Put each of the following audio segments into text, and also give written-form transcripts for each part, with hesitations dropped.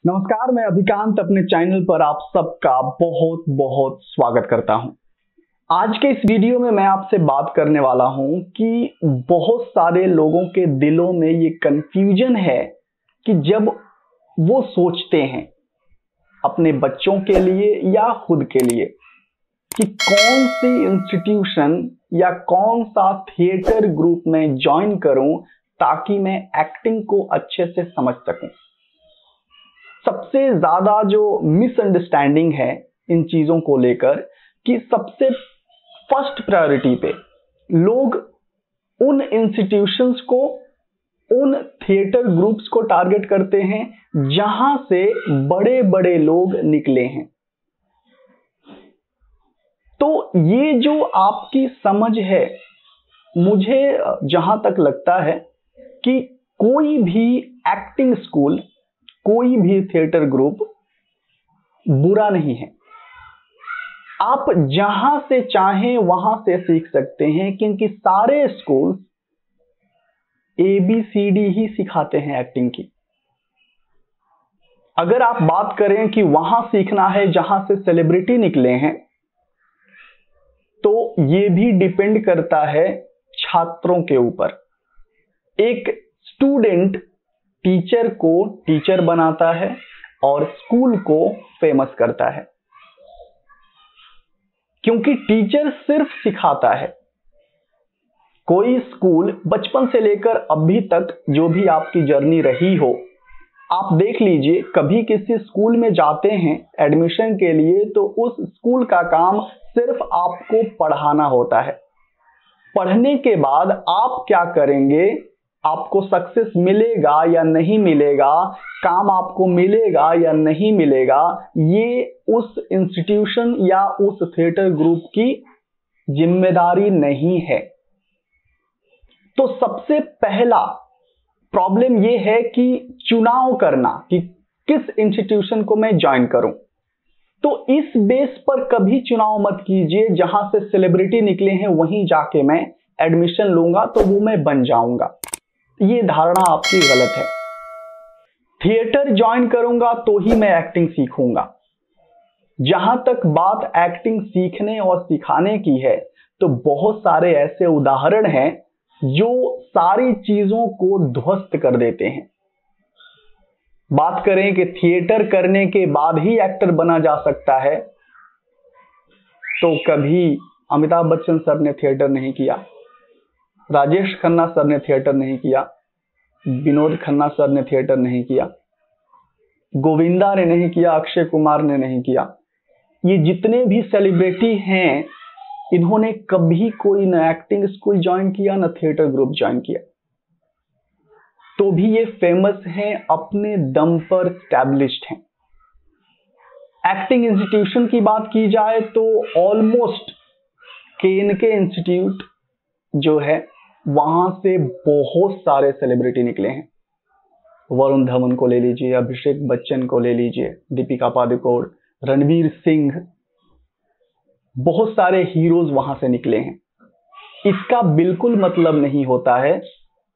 नमस्कार, मैं अभिकांत अपने चैनल पर आप सबका बहुत बहुत स्वागत करता हूं। आज के इस वीडियो में मैं आपसे बात करने वाला हूं कि बहुत सारे लोगों के दिलों में ये कंफ्यूजन है कि जब वो सोचते हैं अपने बच्चों के लिए या खुद के लिए कि कौन सी इंस्टीट्यूशन या कौन सा थिएटर ग्रुप में ज्वाइन करूं ताकि मैं एक्टिंग को अच्छे से समझ सकूं। सबसे ज्यादा जो मिसअंडरस्टैंडिंग है इन चीजों को लेकर कि सबसे फर्स्ट प्रायोरिटी पे लोग उन इंस्टीट्यूशंस को, उन थिएटर ग्रुप्स को टारगेट करते हैं जहां से बड़े बड़े लोग निकले हैं। तो ये जो आपकी समझ है, मुझे जहां तक लगता है कि कोई भी एक्टिंग स्कूल, कोई भी थिएटर ग्रुप बुरा नहीं है। आप जहां से चाहें वहां से सीख सकते हैं, क्योंकि सारे स्कूल ABCD ही सिखाते हैं एक्टिंग की। अगर आप बात करें कि वहां सीखना है जहां से सेलिब्रिटी निकले हैं, तो ये भी डिपेंड करता है छात्रों के ऊपर। एक स्टूडेंट टीचर को टीचर बनाता है और स्कूल को फेमस करता है, क्योंकि टीचर सिर्फ सिखाता है। कोई स्कूल बचपन से लेकर अभी तक जो भी आपकी जर्नी रही हो, आप देख लीजिए, कभी किसी स्कूल में जाते हैं एडमिशन के लिए तो उस स्कूल का काम सिर्फ आपको पढ़ाना होता है। पढ़ने के बाद आप क्या करेंगे, आपको सक्सेस मिलेगा या नहीं मिलेगा, काम आपको मिलेगा या नहीं मिलेगा, ये उस इंस्टीट्यूशन या उस थिएटर ग्रुप की जिम्मेदारी नहीं है। तो सबसे पहला प्रॉब्लम ये है कि चुनाव करना कि किस इंस्टीट्यूशन को मैं ज्वाइन करूं। तो इस बेस पर कभी चुनाव मत कीजिए जहां से सेलिब्रिटी निकले हैं वहीं जाके मैं एडमिशन लूंगा तो वो मैं बन जाऊंगा। ये धारणा आपकी गलत है। थिएटर ज्वाइन करूंगा तो ही मैं एक्टिंग सीखूंगा। जहां तक बात एक्टिंग सीखने और सिखाने की है, तो बहुत सारे ऐसे उदाहरण हैं जो सारी चीजों को ध्वस्त कर देते हैं। बात करें कि थिएटर करने के बाद ही एक्टर बना जा सकता है, तो कभी अमिताभ बच्चन सर ने थिएटर नहीं किया, राजेश खन्ना सर ने थिएटर नहीं किया, विनोद खन्ना सर ने थिएटर नहीं किया, गोविंदा ने नहीं किया, अक्षय कुमार ने नहीं किया। ये जितने भी सेलिब्रिटी हैं, इन्होंने कभी कोई न एक्टिंग स्कूल ज्वाइन किया न थिएटर ग्रुप ज्वाइन किया, तो भी ये फेमस हैं, अपने दम पर स्टैब्लिश्ड हैं। एक्टिंग इंस्टीट्यूशन की बात की जाए तो ऑलमोस्ट KNK इंस्टीट्यूट जो है वहां से बहुत सारे सेलिब्रिटी निकले हैं। वरुण धवन को ले लीजिए, अभिषेक बच्चन को ले लीजिए, दीपिका पादुकोण, रणवीर सिंह, बहुत सारे हीरोज वहां से निकले हैं। इसका बिल्कुल मतलब नहीं होता है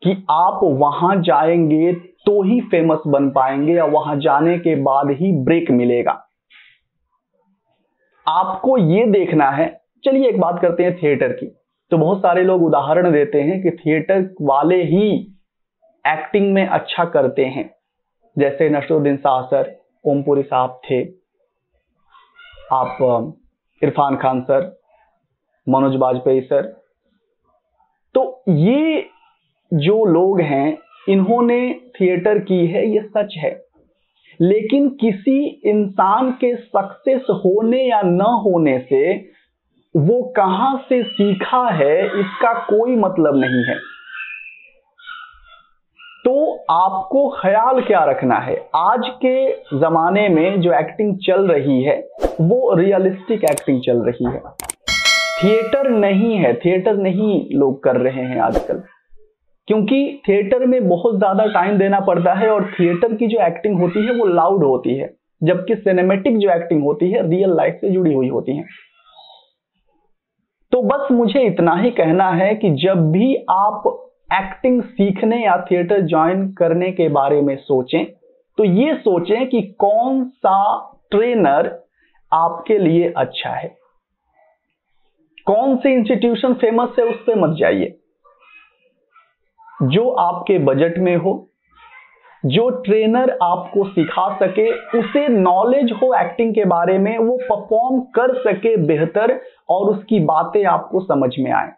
कि आप वहां जाएंगे तो ही फेमस बन पाएंगे या वहां जाने के बाद ही ब्रेक मिलेगा। आपको ये देखना है। चलिए एक बात करते हैं थिएटर की। तो बहुत सारे लोग उदाहरण देते हैं कि थिएटर वाले ही एक्टिंग में अच्छा करते हैं, जैसे नसरुद्दीन शाह सर, ओमपुरी साहब थे, आप इरफान खान सर, मनोज बाजपेयी सर। तो ये जो लोग हैं, इन्होंने थिएटर की है, ये सच है। लेकिन किसी इंसान के सक्सेस होने या न होने से वो कहां से सीखा है इसका कोई मतलब नहीं है। तो आपको ख्याल क्या रखना है, आज के जमाने में जो एक्टिंग चल रही है वो रियलिस्टिक एक्टिंग चल रही है, थिएटर नहीं है। थिएटर नहीं लोग कर रहे हैं आजकल, क्योंकि थिएटर में बहुत ज्यादा टाइम देना पड़ता है और थिएटर की जो एक्टिंग होती है वो लाउड होती है, जबकि सिनेमैटिक जो एक्टिंग होती है रियल लाइफ से जुड़ी हुई होती है। तो बस मुझे इतना ही कहना है कि जब भी आप एक्टिंग सीखने या थिएटर ज्वाइन करने के बारे में सोचें, तो ये सोचें कि कौन सा ट्रेनर आपके लिए अच्छा है। कौन सी इंस्टीट्यूशन फेमस है उस पे मत जाइए, जो आपके बजट में हो, जो ट्रेनर आपको सिखा सके, उसे नॉलेज हो एक्टिंग के बारे में, वो परफॉर्म कर सके बेहतर और उसकी बातें आपको समझ में आए।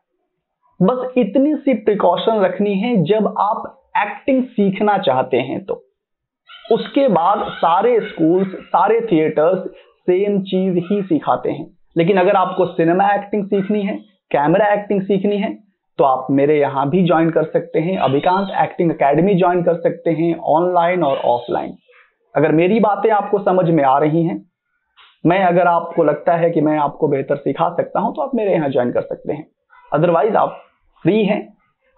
बस इतनी सी प्रिकॉशन रखनी है जब आप एक्टिंग सीखना चाहते हैं। तो उसके बाद सारे स्कूल्स, सारे थिएटर्स सेम चीज ही सिखाते हैं। लेकिन अगर आपको सिनेमा एक्टिंग सीखनी है, कैमरा एक्टिंग सीखनी है, तो आप मेरे यहां भी ज्वाइन कर सकते हैं। अभिकांत एक्टिंग एकेडमी ज्वाइन कर सकते हैं, ऑनलाइन और ऑफलाइन। अगर मेरी बातें आपको समझ में आ रही हैं, अगर आपको लगता है कि मैं आपको बेहतर सिखा सकता हूं, तो आप मेरे यहां ज्वाइन कर सकते हैं। अदरवाइज आप फ्री हैं,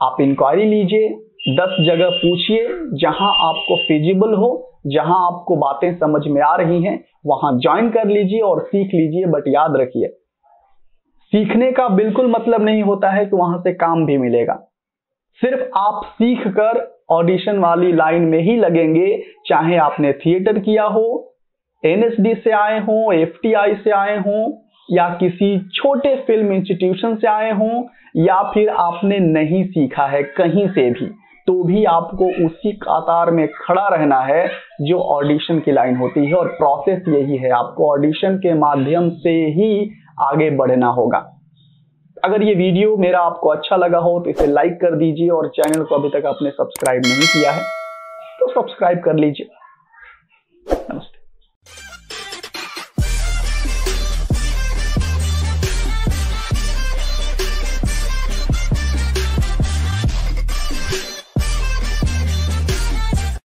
आप इंक्वायरी लीजिए, 10 जगह पूछिए, जहां आपको फिजिबल हो, जहां आपको बातें समझ में आ रही हैं, वहां ज्वाइन कर लीजिए और सीख लीजिए। बट याद रखिए, सीखने का बिल्कुल मतलब नहीं होता है कि वहां से काम भी मिलेगा। सिर्फ आप सीख कर ऑडिशन वाली लाइन में ही लगेंगे, चाहे आपने थिएटर किया हो, एनएसडी से आए हो, एफटीआई से आए हो, या किसी छोटे फिल्म इंस्टीट्यूशन से आए हो, या फिर आपने नहीं सीखा है कहीं से भी, तो भी आपको उसी कतार में खड़ा रहना है जो ऑडिशन की लाइन होती है। और प्रोसेस यही है, आपको ऑडिशन के माध्यम से ही आगे बढ़ना होगा। अगर ये वीडियो मेरा आपको अच्छा लगा हो तो इसे लाइक कर दीजिए, और चैनल को अभी तक आपने सब्सक्राइब नहीं किया है तो सब्सक्राइब कर लीजिए।